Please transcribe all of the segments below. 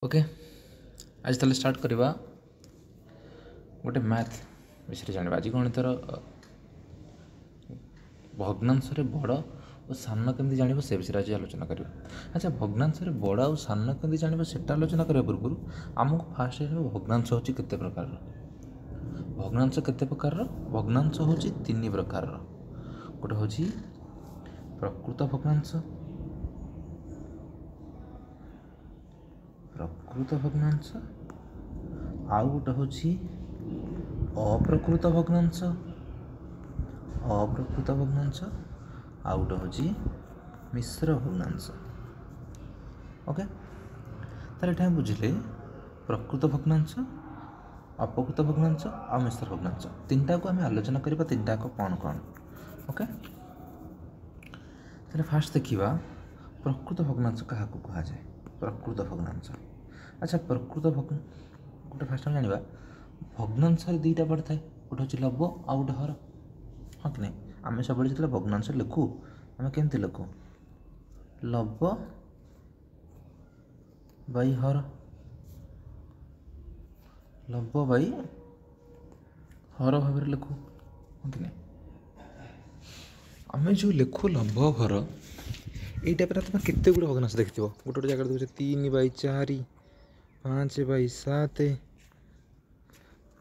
Okay आज ताले start करवा गोटे मैथ विषय जाना। आज गणितर भग्नांश बड़ और सान केमती जान से विषय आज आलोचना करवा। अच्छा भग्नांश बड़ और सान केमती जान से आलोचना करने पूर्व आमको फास्ट भग्नांश हूँ केते प्रकार। भग्नांश केते प्रकार? भग्नांश हूँ तीन प्रकार। गोटे हूँ प्रकृत भग्नांश, प्रकृत भग्नांश आउ गोटे हूँ अप्रकृत भग्नांश, अप्रकृत भग्नांश आउ गोटे हूँ मिश्र भग्नांश। ओके ताले एटा बुझिले प्रकृत भग्नांश, अप्रकृत भग्नांश आ मिश्र भग्नांश तीनटा को आम आलोचना करबा। तीनटा को कौन कौन? ओके ताले फास्ट देखिबा प्रकृत भग्नांश क्या कह जाए? प्रकृत भग्नांश। अच्छा प्रकृत गोटे फास्ट जाना भग्नांश दुईटा पार्ट थाए, गोटे हूँ लव आउ गोटे हर। हाँ कि नहीं आम सब जो भग्नांश लिखु आम केमती लिखु? Love by her, love by her भाव लिखु। हाँ कि नहीं आम जो लिखु लव हर ये टाइप तुम केते गुड़ भग्नांश देखि गोटे गोटे जगह देखो 3/4, 5/7,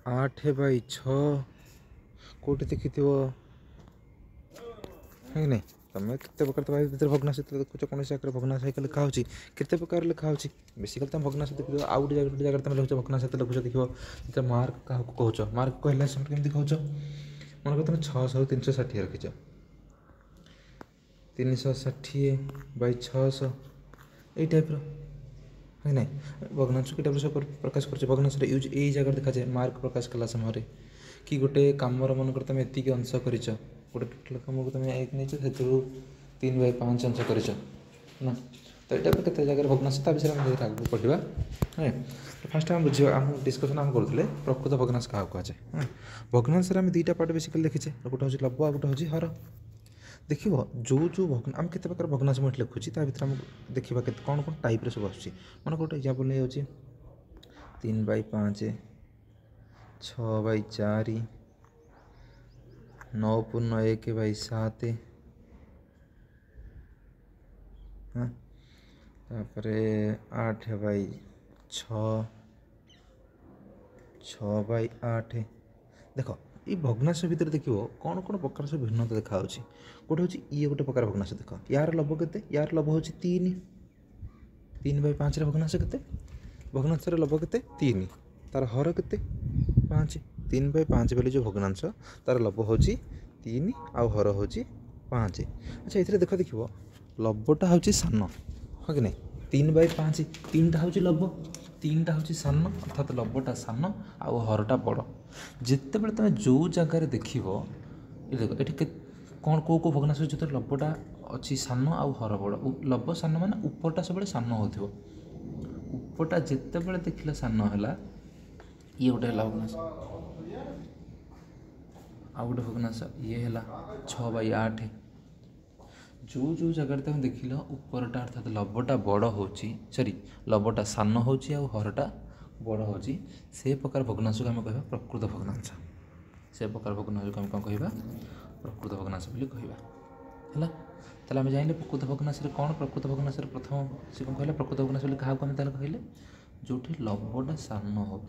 8/6 कौटे देखि है नहीं तुम केते प्रकार तो भग्नांश देखुच कौन जगह भग्नांश लिखा हो केते प्रकार लिखा हो बेसिकली तुम भग्नांश देख आउ गोटे जगह तुम लिखुच भग्नांश लिखुच देख मार्क क्या कौच मार्क कहला केमती कौच मन कर तुम 600/360 रखीच 360/600 यही टाइप है ना भग्नांश की टाइप सब प्रकाश कर भग्नांश यूज यही जगह देखा जाए मार्क प्रकाश कला समय कि गोटे कम मन कर तुम एति अंश कर गोटे टोटाल कम को तुम 1 नहीं से 3/5 अंश कर ना तो यहाँ पर केते जगह भग्नांश ता विषय में आगे पढ़ा है। फास्ट आम बुझे आम डिस्कसन आम करूँ प्रकृत भग्नांश क्या कह जाए। भग्नांश आम दुईटा पार्ट बेसिकली लिखीचे गोटे हूँ लव आ गोटे हूँ हर। देख जो जो आम के प्रकार भग्नांश मुझे लिखुची आम देखा कौन कौन टाइप सब आस मन गोटे एग्जाम्पल नहीं हो 3/5, 6/4, 9/1/7 तापर 8/6, 6/8 देख ये भग्नांश भितर देख कौन कौन प्रकार सब भिन्नता देखा गोटे हूँ ये गोटे प्रकार भग्नांश देख यार लव के यार लव हूँ 3/5 भग्नांश के भग्नांश लव के 3 तार हर के 5 3/5 बोली जो भग्नांश तार लव हूँ 3 आउ हर हूँ 5। अच्छा ये देख लवटा हूँ सान हाँ कि नहीं 3/5 3टा हूँ लव 3टा हूँ सान अर्थात लवटा सान आउ हरटा बड़। जिते बड़े तुम जो जगार देख ये देख ये कौन कौ कौ भग्नांश जो लवटा अच्छी सान आउ हर बड़। लव सान माने उपरटा सब सान हो उपरटा जिते बड़े देखला सान है ये गोटे है भग्नांश आउ गोटे भग्नांश ये है 6/8। जो जो जगह तुम देख उपरटा अर्थात लवटा बड़ हो सॉरी लवटा सान हो हरटा बड़ हो से प्रकार भग्नांश को आम कह प्रकृत भग्नांश। से प्रकार भग्नांश को आम कौन कह प्रकृत भग्नांश बोली कहवा है। आम जान प्रकृत भग्नांश कौन प्रकृत भग्नांश प्रथम से कौन कहला प्रकृत भग्नांश बोली क्या आम कहले जो लवटा सान हो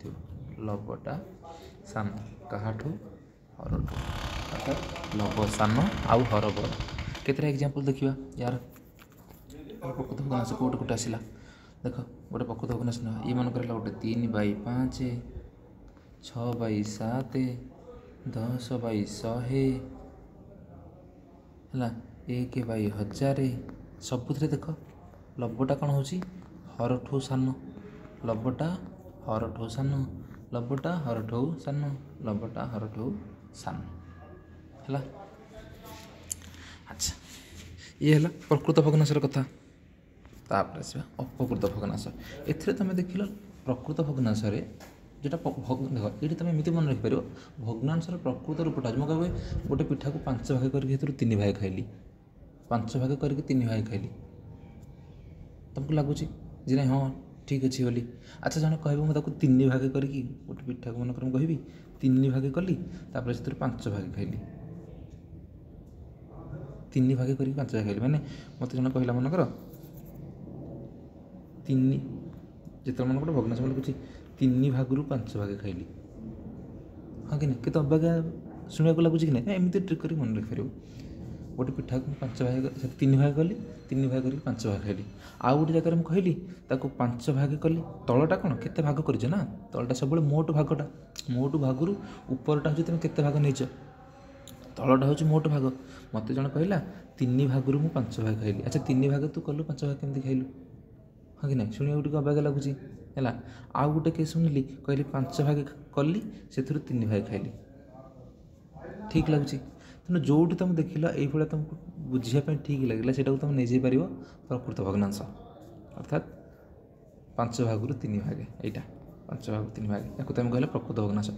लवटा सान क्या हर अर्थात लव सान आउ हर बड़। केतटा एग्जांपल देखिए यार प्रकृत भग्नांश कौटे कौटे आसला देख गोटे प्रकृत भग्नांश ये मन कर गोटे 3/5, 6/7, 10/100 है 1/1000 सबुथ देख लवटा कौन हो हरठू सान लवटा हरठू सान लवटा हरठू सान लवटा हरठू सान है। अच्छा ये है प्रकृत भग्नांश कथा। तापर आस अपकृत भग्नांश ए तुम देख प्रकृत भग्नांश जोटा देख ये तुम एमती मन रखिपर भग्नांश प्रकृत रूपटा मुझे गोटे पिठा को 5 भाग कर 3 भाग खाइली 5 भाग करके 3 भाग खाइली तुमको लगुच जी ना हाँ ठीक अच्छे बोली। अच्छा जन कह मुझे 3 भाग करके गोटे पिठा को मनकर कहि 3 भाग कली तापर से 5 भाग खाइली 3 भाग करके 5 भाग खाइली माने मत जन कहला मनकर 3 जिते मन गोटे भग्नांश लिखुची 3 भाग 5 भाग खाइली हाँ कि नहीं अबागा शुणा लगुच कि ना एमती ट्रिक कर मन रखिपार गोटे पिठा को 5 भाग 3 भाग कली 3 भाग करके 5 भाग खाइली आउ गोटे जगह मुझे कहली ताको 5 भाग कली तलटा कौन केते भाग कर ना तलटा सब मोट भागटा मोट भागरू उपरटा हूँ तुम केते भाग नहीं तलटा हूँ मोट भाग मत जन कहला 3 भाग 5 भाग खाइली अच्छा 3 भाग तू कलु 5 भाग केमती खाइलु हाँ कि ना शुणा टे अबाग लगुच है आउ गोटे केस शुणिली कहली 5 भाग कली से 3 भाग खाइली ठीक लगुच तेणु जो तुम देख ये तुमको बुझापी ठीक लगे से तुम नहीं पार प्रकृत भग्नांश अर्थात 5 भाग 3 भाग यहाँ 5 भाग 3 भाग या तुम कहला प्रकृत भग्नांश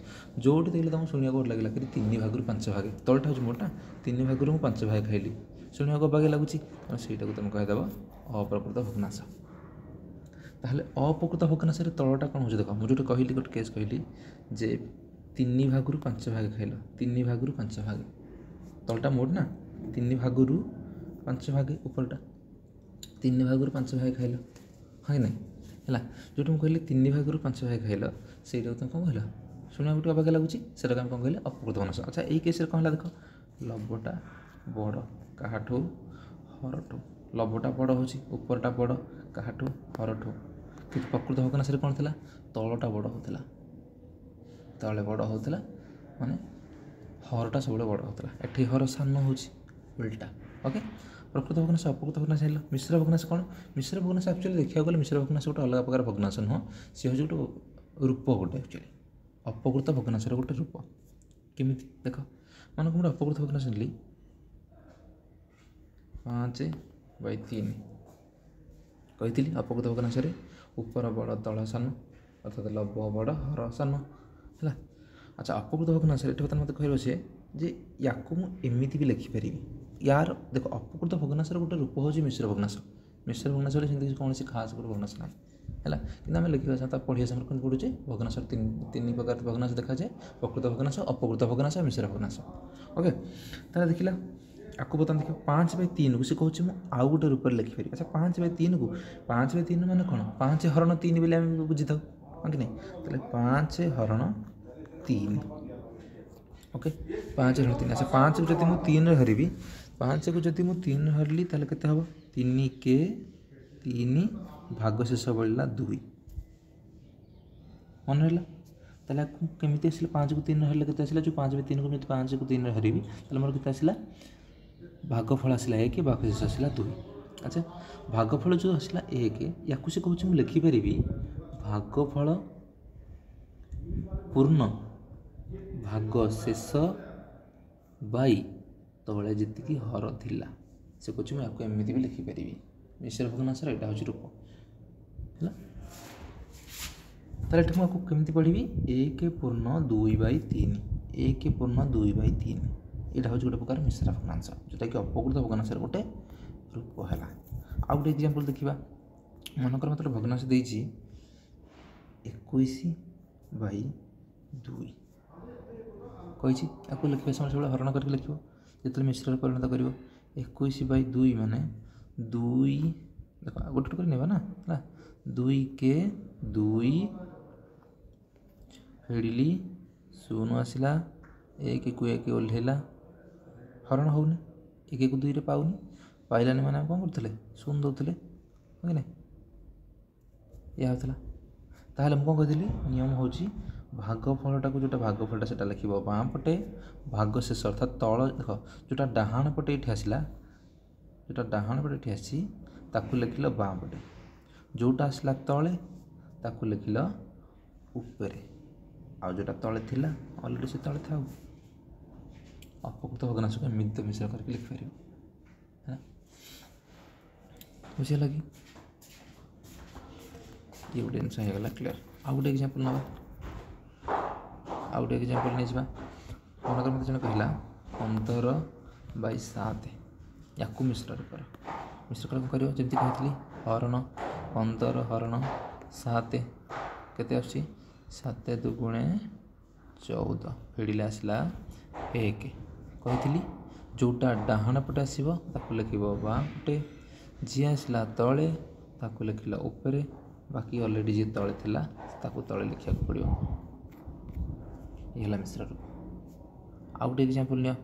जो देखिए तुमको शुणा कौट लगे कि 3 भाग 5 भाग तलटा हूँ मोटा 3 भाग 5 भाग खाइली शुणा अबाग लगुच तेणु तुम कहीदेव अप्रकृत भग्नांश ताहले अप्रकृत भग्नांश तलटा कौन हो देख मुझे जो कहली गोटे केस कहली जे 3 भाग 5 भाग खाइल 3 भाग 5 भाग तलटा मोट ना 3 भाग 5 भाग उपरटा 3 भाग 5 भाग खाइल हाँ कि नहीं है जो तुम कहली 3 भाग 5 भाग खाइल से तुम कौन कहल शुणा गोटे अबाग लगुच से कौन कहले अप्रकृत भग्नांश अच्छा यही केस कौन है देख लबटा बड़ काहाठू हरठू लबटा बड़ हो उपरटा बड़ काहाठू हरठू कि प्रकृत भग्नांश कौन था तलटा बड़ होता तले बड़ होता माने हरटा सब बड़ होता एटी हर सान हो उल्टा ओके प्रकृत भग्नांश अप्रकृत भग्नांश है मिश्र भग्नांश कौन मिश्र भग्नांश एक्चुअली देखा गले मिश्र भग्नांश गोटे अलग प्रकार भग्नांश नुह सी हूँ गोटे रूप गोटे एक्चुअली अपकृत भग्नांश गोटे रूप केमी देख मन को अपकृत भग्नांश नेली 5/3 कही अपकृत भग्नांश उपर बड़ तल सान अर्थात लब बड़ हर सान है अच्छा अपकृत भग्नांश ये मत कह सी जे या एमती भी लिखिपारि यार देख अपकृत भग्नांश गोटे रूप हूँ मिश्र भग्नांश सेमती कौन खास गोटे भग्नांश ना है कि आम लिखा पढ़िया समय कौन पढ़ुचे भग्नांश 3 प्रकार भग्नांश देखा जाए प्रकृत भग्नांश अपकृत भग्नांश मिश्र भग्नांश ओके तार देखला आपको बता देख 5/3 को सी कहूँ मुझे आउ गोटे रूप लिखिपारि अच्छा 5/3 को 5/3 मान कौन 5 हरण 3 बोले आम बुझी था हाँ कि नहीं तेल 5 हरण 3 ओके 5 हरण 3 अच्छा 5 को जब मुझे 3 हरबी 5 को जब मुझे 3 हरली तेल के हम 3 के 3 भाग शेष बढ़ला 2 मन रहा तेल केमी आस 5 को 3 हरले के आसला जो 5/3 को 5 को 3 हरबी तेल मोर के आसला भागफल आसला 1 भागशेष आसला 2 अच्छा भागफल जो आसला 1 या से कहूँ मुझे लिखिपारि भागफल पूर्ण भागशेष बाई तले जी हर थिला से कह मुझे एमती भी लिखिपारि मिश्र भग्नांश यहाँ हूँ रूप है ताले मुझे केमती पढ़ी 1 पूर्ण 2/3 1 पूर्ण 2/3 यहाँ हूँ गोटे प्रकार मिश्र भग्नांश जोटा कि अपकृत भग्नांश गोटे रूप है आउ गोटे एग्जांपल देखा मनकर मतलब भग्नांश देती 21/2 कही आपको लिखा समय सब हरण करके लिख जो मिश्र परिणत कर 21/2 माने 2 देख गोटे कर ना है 2 के 2 फेड़िली 0 आसला 1 को 1 ओल्हेला हरण होनी 1 को 2 रे पाऊनी पाइलानी मैंने कौन करते 0 दौले कि नहीं यह होता ताहले मुझे कही नियम हूँ भागफलटा को जोटा भागफलटा से लिख बाँ पटे भागशेष अर्थात तल देख जोटा डाहाण पटे ये आसला जोटा डाहाण पटे ये आसी लिखल बाँ पटे जोटा आसला तले ताकू लिखल उपरे आ जोटा तले थिला अलरेडी से तले था अपकृत भग्नांश को एमती मिश्र करके लिखिपार है बुझे लगी ये गोटे जिन होगा क्लीयर आउ गोटे एग्जांपल ना आउ गोटे एग्जांपल नहीं जा मनकर मत जन कहला 15/7 या मिश्र रूप मिश्र कौन कर जमी कही हरण 15 हरण सात केते आसुची 7 दुगुणे 14 फेडिले आसला 1 कही जोटा डाहाण पटे आसो ताकू लिख बाँ पटे जी आसला तले ताकू लिखला उपरे बाकी ऑलरेडी जी तले थिला ताकू तले लिखा पड़ो ये मिश्र रूप। आउ गोटे एग्जांपल नियो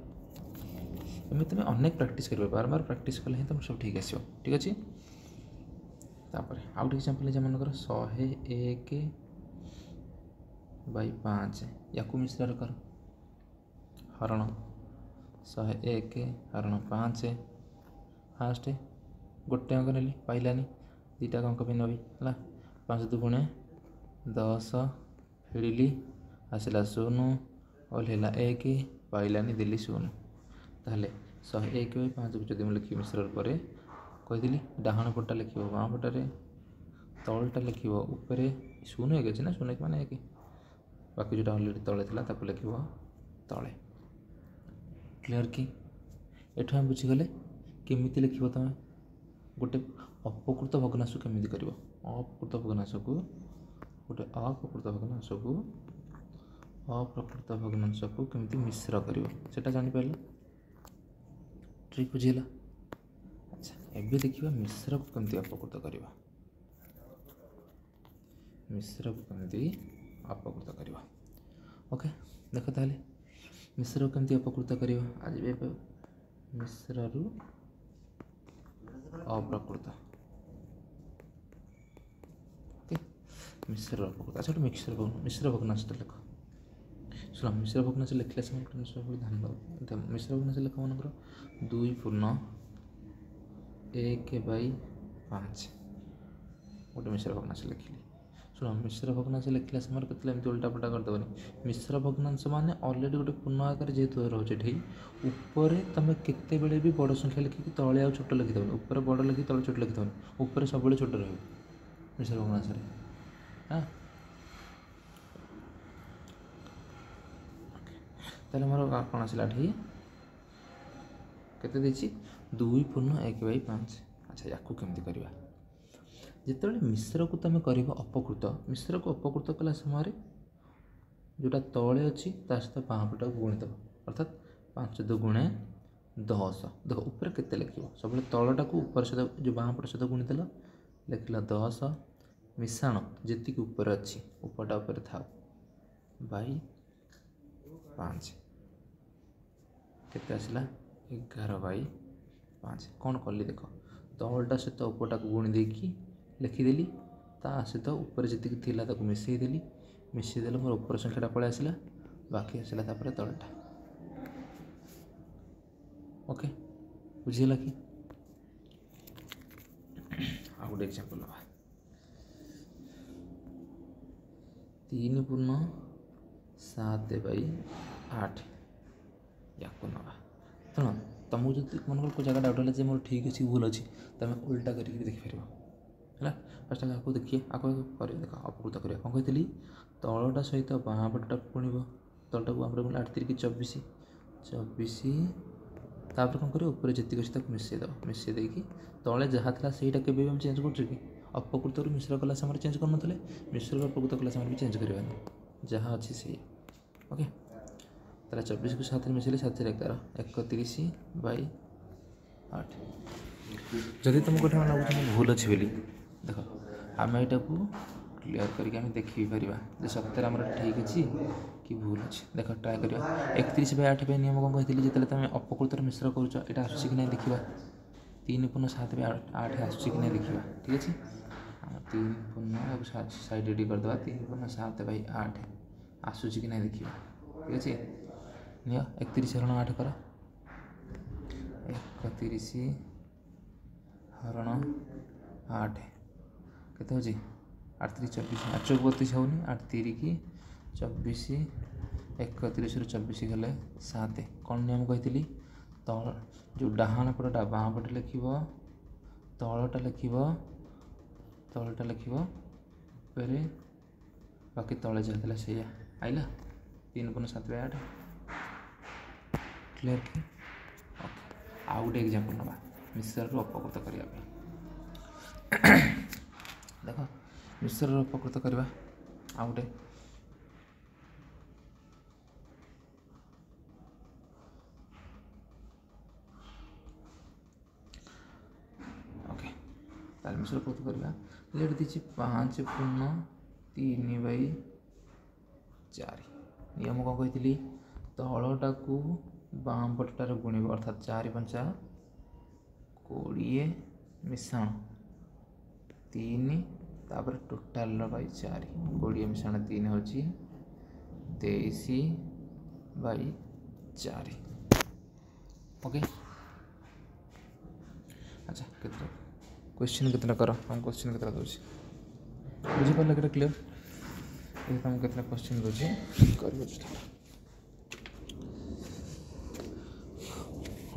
एमती तुम अनेक प्रैक्टिस कर बार बार प्रैक्टिस कले तुम सब ठीक आसो ठीक अच्छे। तापर आउ गोटे एग्जांपल मनकर 101/5 या मिश्र कर हरण 101 हरण 5 फास्ट गोटे अंक नेली पाइलानी दीटा अंक भी नबी है 5 दुगुणे 10 फेड़िली आसला 0 ओल्ला 1 पाइलानी देली 0 ताहले 101/5 को जब मुझे लिखी मिश्र रूप कहीदी डाहाण पटा लिख बाँ पटारे तलटा लिख उपरे 0 1 अच्छे ना 0 1 मान 1 बाकी जो अलरेडी तले था लिख तले क्लियर कि एठू आम बुझीगले केमिति लिख तुम गोटे अपकृत भग्नांश केमिति कर अपकृत भग्नांश को गोटे अपकृत भग्नांश को अप्रकृत भग्नांश को केमिति मिश्र कर जापर ट्रिक बुझीगला। अच्छा एबे देखिए मिश्र को केमिति अपकृत कर मिश्र को केमिति अपकृत कर ओके देख ताले मिश्र को केमिति अपकृत कर आज मिश्र रु अप्रकृत ओके मिश्र अपकृत। अच्छा मिश्र भग्नांश लिख शुण मिश्र भग्नांश लिखला समय ध्यान दो मिश्र भग्नांश लिख मनकर 2/1/5 गोटे मिश्र भग्नांश लिखिली शुण मिश्र भग्नांश लिखला समय के उल्टा पल्टा करदेवनी मिश्र भग्नांश मान अलरेडी गोटे पूर्ण आकार जेहेतु रोचे ऊपर तुम केते बेले भी बड़ संख्या लिखिकी तले आ छोट लिखिदेवनी ऊपर बड़ लिखी तले छोट लिखिदेवनी ऊपर सब छोट रही मिश्र भग्नांश हाँ ताले मोर कौन आसला केते देछि 2/1/5। अच्छा या केमती करवा जिते मिश्र को तुम कर अपकृत मिश्र को अपकृत कला समय जोटा तले अच्छी सहित बाँ पटा को गुणीदेव अर्थात 5 दुगुणे 10 देख ऊपर केते लिख सब तलटा को ऊपर सहित जो बाँ पट सहित गुणीदेल लिखला 10 मिश्रण जी ऊपर अच्छी ऊपरटा ऊपर था /5 केते आसला 11/5 कौन कली देख तलटा सहित ऊपरटा को गुणी देकी लिखिदेली ता सहित ऊपर जी थी मिसईदेली मिसईदेले मोर ऊपर संख्याटा पलि आसला बाकी आसला तलटा ओके बुझीगला कि आ गोटे एग्जांपल ना 3/7/8 या तेणु तुमको जो मन को जगह डाउट है मोर ठीक अच्छी भूल अच्छी तुम उल्टा करके देखिपर है फास्ट आपको देखिए आपको कर देख अपकृत कर कौन कही तलटा सहित बाँ पटा गुणव तलटा को बाँ पटा 8 3 24 तापर कौन कर ऊपर जी अच्छी मिसईदेव मिसईदेकी तले जहाँ था सहीटा के चेंज कर अपकृत मिश्र कला समय चेंज कर नी मिश्र अपकृत कला समय भी चेंज करवानी जहाँ अच्छी से ओके ताला 24 को 7 मिसैले 7 11 31/8 जदि तुमको लगुच भूल अच्छी बोली देख आम यहाँ को क्लीयर करके देखी पार सत्तर आम ठीक अच्छी कि भूल अच्छी देख ट्राए कर 31/8 नियम कौन कही जिते तुम अपकृत मिश्र कर आसूसी कि नहीं देखा 3/7/8 आसूसी कि नहीं देखा ठीक अच्छे 3 साइड रेडी करदे 3/7/8 आसूसी कि नहीं देखा ठीक अच्छे नियो 31 हरण 8 कर 31 हरण 8 केते होची 8 3 24 8 32 होनी 8 3 की 24 31 रु 24 गले 7 कौन नियम कही तल जो डाहाण पटटा बाँ पटे लिख तलटा लिख ऊपर बाकी तले जहाँ से आइला 3/7/8 क्लियर कि आउ गोटे एग्जांपल ना मिश्र अपकृत करने देख ମିଶ୍ରର ଉପକୃତ କରିବା ଆଉ ଗୋଟେ ओके ताल मिश्र उपकृत करवा लेट दी 5/3/4 नियम कौन कही तलटा को बाम पटटार गुणव अर्थात 4×5 = 20 मिश्रण 3 तापर टोटाल बाई 4 20 मिश्रण 3 हूँ 23/4 ओके। अच्छा केतटा क्वेश्चन केतटा कर हम क्वेश्चन केतटा दूसरी बुझीपार कि क्लीयर ये तुम केतटा क्वेश्चन दूसरी कर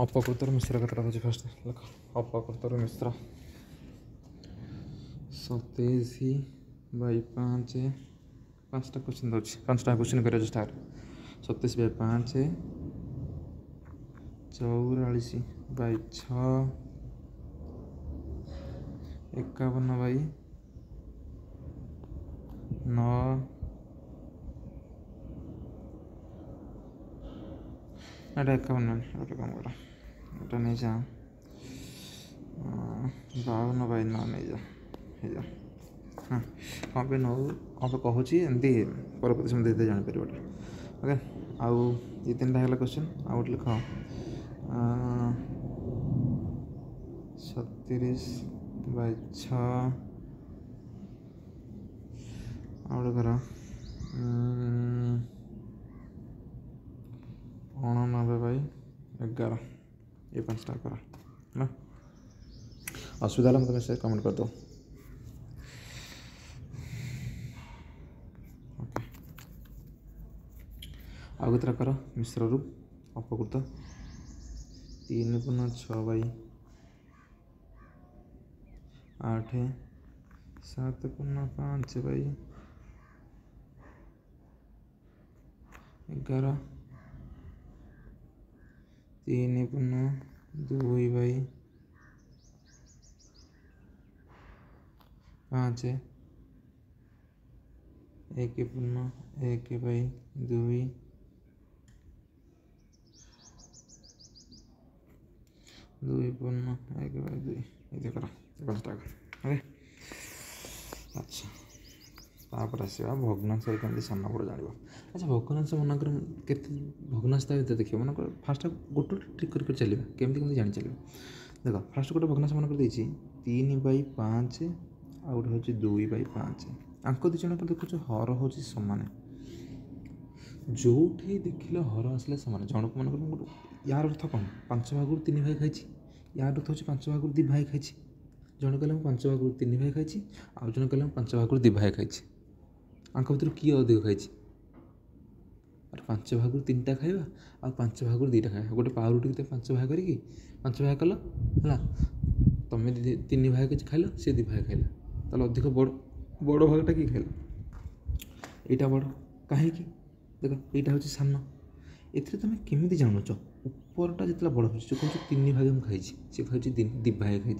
अपकृतर मिश्र केतटा दूसरी फर्स्ट लिख अपकृतर मिश्र 27/5 5टा क्वेश्चन दूसरी 5टा क्वेश्चन कर स्टार्ट 27/5 44/6 51/9 एटा 51 गोटे कम कर एटा नहीं जा 52/9 नहीं जा हाँ कौन पे नौ कौन पे कहूँ एमती परवर्ती समय देते जापर ओके आउ ये 3टा है क्वेश्चन आउ लिख 36/6 आउ कर 99/11 ये 5टा कर ना असुविधा मतलब मैसेज कमेंट कर दो ओके आउ केतटा कर मिश्र रूप अपकृत 3/6/8 7/5/11 3/2/5 1/1/2 2/1/2 ये कर 5टा ओके। अच्छा तापर आसवा भग्नांश कमी सान बड़ जान अच्छा भग्नांश मनकर के भग्नांश देखिए मन फास्ट गोटे ट्रिक कर चलिए केमती केमती जानी चलिए देख फास्ट गोटे भग्नांश मनकर 3/5 आ गोटे हूँ 2/5 आंक दी जन देखुच हर हूँ सामान जो देख हर आसले सामान जनक मन यार अर्थ कौन 5/3 भाई खाई यार अर्थ हूँ 5/2 भाई खाई जन कहले 5/3 भाई खाई आउ जन कहले 5/2 भाई खाई आंक भर किए अधिक खाई 5/3टा खाଇବା आ 5/2टा खाଇବା गोटे पाउरुटी तो 5 भाग करी 5 भाग कल है तुम्हें 3 भाग किसी खाइल सी 2 भाग खाइला ताल अधिक बड़ बड़ भागटा कि खाइल यहाँ बड़ कहीं देख यहाँ हूँ सान ए तुम केमी जानूच उपरटा जितना बड़ हो कौन 3 भाग मुझे खाई सी खाई 2 भाग खाई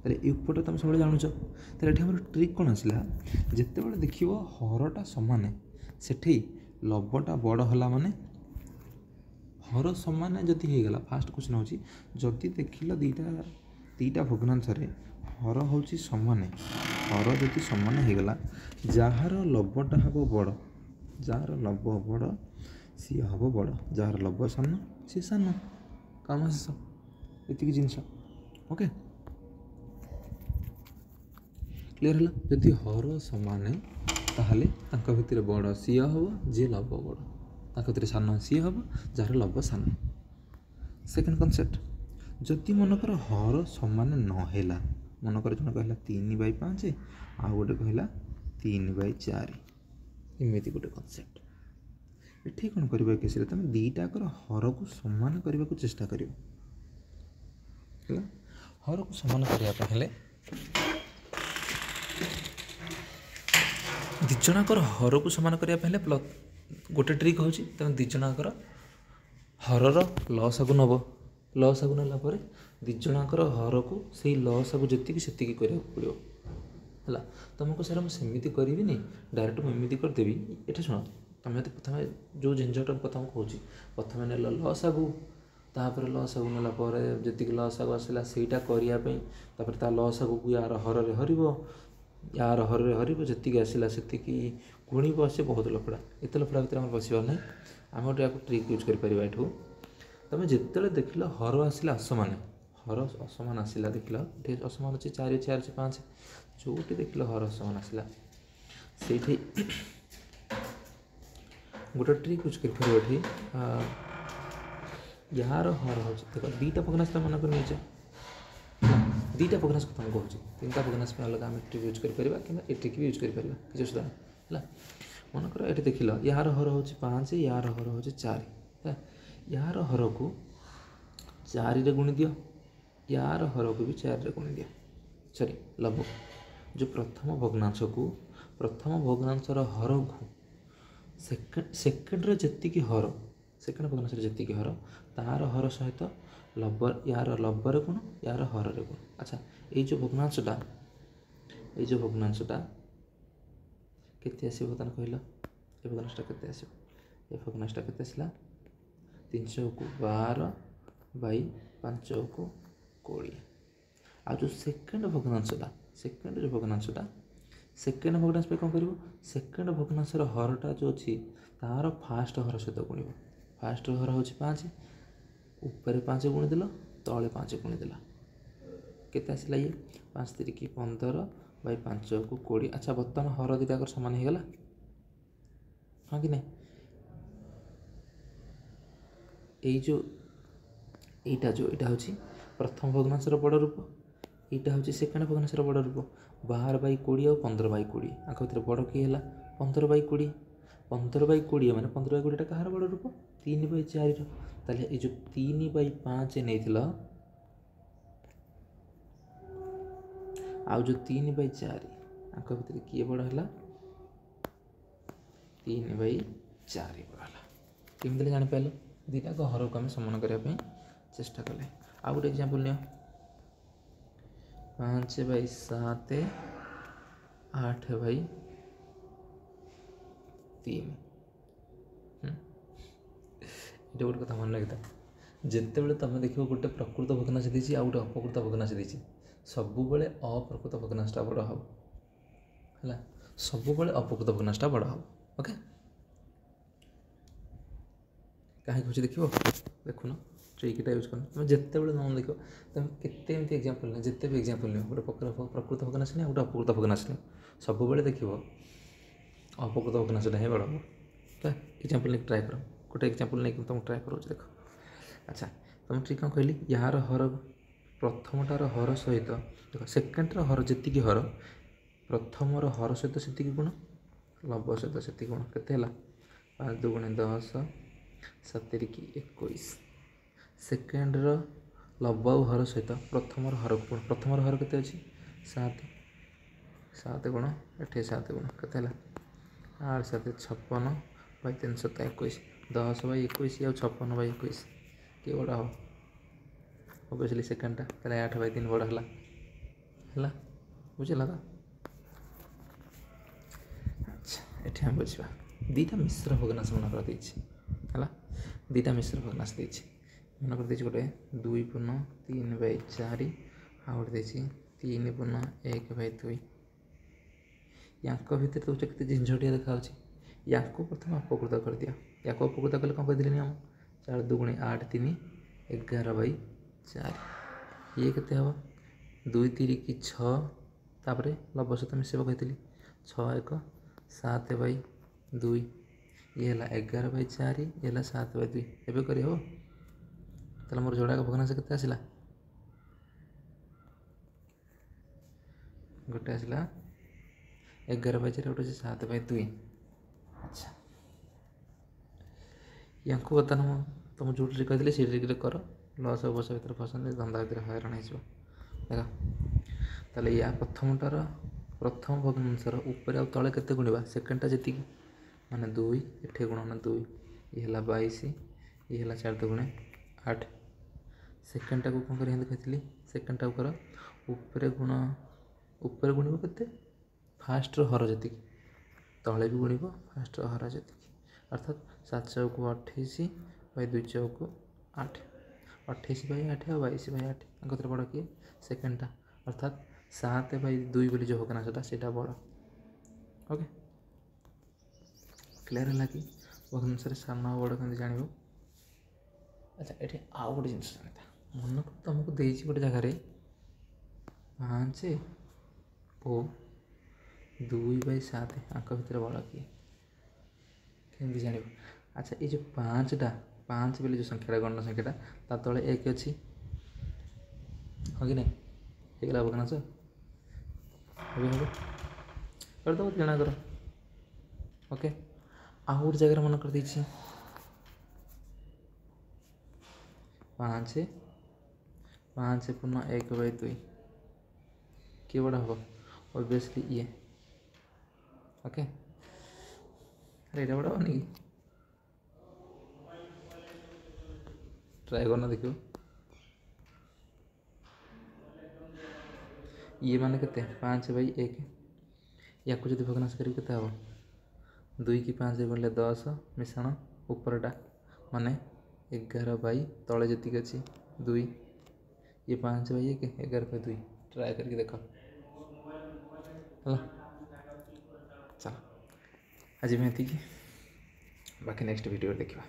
ताले उपरटा तुम सब जानूच ताले ये ट्रिक कौन आसला जिते बड़े देख हरटा सामान सेठी लबटा बड़ है माने हर सामान जदि होगला फास्ट क्वेश्चन हूँ जदि देख दीटा भग्नांश हर हूँ सामान हर जदि सामान होगला जार लबटा हम बड़ जार लब बड़ सी हम बड़ जार लब सान सी सान काम शेष ये जिनस ओके क्लियर है जदि हर सामान ताहले तांका भितर बड़ सी हम जी लब बड़ तांका भितर सान सी हम जार लब सान सेकेंड कनसेप्ट जदि मनकर हर सामान नहला मनकर जन कहला 3/5 आउ गोटे कहला 3/4 इमेती गोटे कनसेप्ट ये कौन कर केस तुम दीटाकर हर को सामान करने को चेष्टा कर हर को सामान करने दिजणकर हर को सामान करने गोटे ट्रिक हूँ तुम दिजणकर हरर लस को नब लस को नाला दिजणकर हर को से लस को जी से पड़ो है तुमको सर मुझे सेमती करी डायरेक्ट मुझे करदेवी ये शुण तुम प्रथम जो झंझट कथा मुझे प्रथम ने लस आगू तापर लस आगू नालापर जी लस आगू आसला से करने ता लस आगू यार हर यार हर जी आसला से गुणी से बहुत लफड़ा एत लफड़ा भितर आम बसबार ना आम गोटे ट्रिक यूज कर तुम जिते देख हर आसला असमान हर असमान आसला देख ये असमान अच्छे 4 4 5 जो देख हर असमान आसला से गोटे ट्रिक यूज कर यार हर हो देख दीटा भग्नाश मन कर नहीं दीटा भग्नाश कथा मुझे कहूँ 3टा भग्नाश अलग आम ट्रिक यूज कर कि ट्रिक भी यूज कर किसी असुविधा है मनकर ये देख यार हर हो 5 यार हर हो 4 यार हर को 4 रे गुणी दियो यार हर को भी 4 रे गुणी दियो सॉरी लभ जो प्रथम भग्नांशर हर को सेकेंड जी हर सेकेंड भग्नांश जी हर तार हर सहित लबर यार लबर गुण यार हर गुण अच्छा ये जो भग्नांशटा केते आसीबो बर्तमान कहल ये भग्नांशटा केते आसीबो ये भग्नांशटा केते आसला 300 को 12 बाई 5 को 20 आ जो सेकेंड भग्नांशटा सेकेंड भग्नांश पे कौन करिवो सेकेंड भग्नांशर हरटा जो अच्छी तार फास्ट हर सहित गुण फास्ट हर हो 5 ऊपर 5 गुणी देल तले 5 गुणी देला केते आसला ये 5 3 की 15 बाई 5 को 20 अच्छा बर्तमान हर दुटा सामान हो गला हाँ कि नहीं यहाँ हूँ प्रथम भग्नांशर बड़ रूप यहाँ हूँ सेकेंड भग्नांशर बड़ रूप 12 बाई 20 और 15 बाई 20 आंख भितर बड़ किए है 15 बाई 20 15 बाई 20 मैंने 15 बाई 20 कहार बड़ रूप 3 बाई 4 ताले ये जो 3 बाई 5 नहीं आउ जो 3 बाई 4 आंख भितर किए बड़ है 3 बाई 4 बड़ है केमी जापार दीटा को हर को आम समान करने चेष्टा कले आ गोटे एग्जांपल नि 5 बाई 7 8 बाई 3 ये गोटे कथा मन लगे जिते बड़े तुम देख गोटे प्रकृत भग्नाश देती आ गोटे अपकृत भग्नाश देती सबु बड़े अप्रकृत भग्नाशटा बड़ हम है सबु बड़े अपकृत भग्नाशटा बड़ हम ओके कहीं कुछ देख देखुन ट्रिकटा यूज कर तुम जिते बड़े नॉन देख तुम केते एग्जांपल ना जिते भी एग्जांपल नहीं गोटे प्रकृत भग्नाश नहीं गोटे अपकृत भग्नाश नहीं सब बेले देख अपकृत भग्नाशटा ही बड़ हम एग्जांपल नहीं ट्राए कर गोटे एग्जांपल नहीं तुम ट्राए कर देख अच्छा तुम ट्रिक कौन कहली यार हर प्रथमटार हर सहित देख सेकेंडर हर जी हर प्रथमर हर सहित से गुण लभ सहित से गुण केते 5 2 10 7 की 21 सेकेंडर लभ हर सहित प्रथमर हर गुण प्रथमर हर केते अच्छी 7 7 गुण ये 7 गुण केते 8 7 56 बाई 321 10 बाई 21 या 56 बाई 21 किए बड़ा हम ओबियसली सेकेंडटा ताले 8 बाई 3 बड़ा है बुझला तो अच्छा ये हम बुझा दीटा मिश्र भग्नाश मन कर है दीटा मिश्र भग्नाश देती मन कर दे गोटे 2 पूर्ण 3 बाई 4 आ गोटे दे 3 पूर्ण 1 बाई 2 या भितर तो के झंझटिया देखा या प्रथम अपकृत कर दिया या अपकृत कले कौन कहते हम 4 2 8 3 11 बाई 4 ये केते हम 2 3 की 6 तापर लभ सहित मिसेब कहती 6 1 7 बाई 2 ये है 11 बाई 4 ये है 7 बाई 2 एवं कर ताले मोर जोड़ा भग्नाश केते आसला गोटे आसला 11 बाई 4 गोटे 7 बाई 2 अच्छा या बर्तमान तुम जो ट्रिक कहते से ट्रिक कर लस बस भर फसन धंदा भर हईराण हो देख ताले या प्रथमटार प्रथम भग्नांशर ऊपर आ तले केते गुणवा सेकेंडटा जी माने 2 एठे गुणन 2 ये है 22 ये है 4 2 8 सेकेंडटा को कौन कर कहती सेकेंडटा कर ऊपर गुण ऊपर गुणव केते फास्ट हर जी तले भी गुणिब फास्ट हर जी अर्थात 7 चौक 28 बै 2 चौक 8 28/8 और 22/8 अंक बड़ किए सेकेंडटा अर्थात 7/2 बोली जो होगा ना सेटा बड़ ओके क्लियर है कि भग्नांश सान बड़ के जान। अच्छा ये आउ गोटे जिन जानता मन को तुमको देगी गोटे जगार 5 और 2/7 आंक भितर बड़ किए केमती जान। अच्छा ये जो 5 बोले जो संख्याटा गण संख्याटा ता तले 1 अच्छी हाँ कि नहीं होगा भग्नांश हम करदे जना कर ओके आउ गोटे जगह मन कर 5 पूर्ण 1/2 किए बड़ा हम ऑब्वियसली ये ओके अरे ये बड़ा होनी कि ट्राए करना देखो ये मान के 5/1 या जो भग्नांश करी के हम 2 की 5 गुणिले 10 मिश्रण उपरटा माने 11 तले जी अच्छी 2 ये 5/1 11/2 ट्राए करके देख चलो आज मैं बाकी नेक्स्ट वीडियो देखा।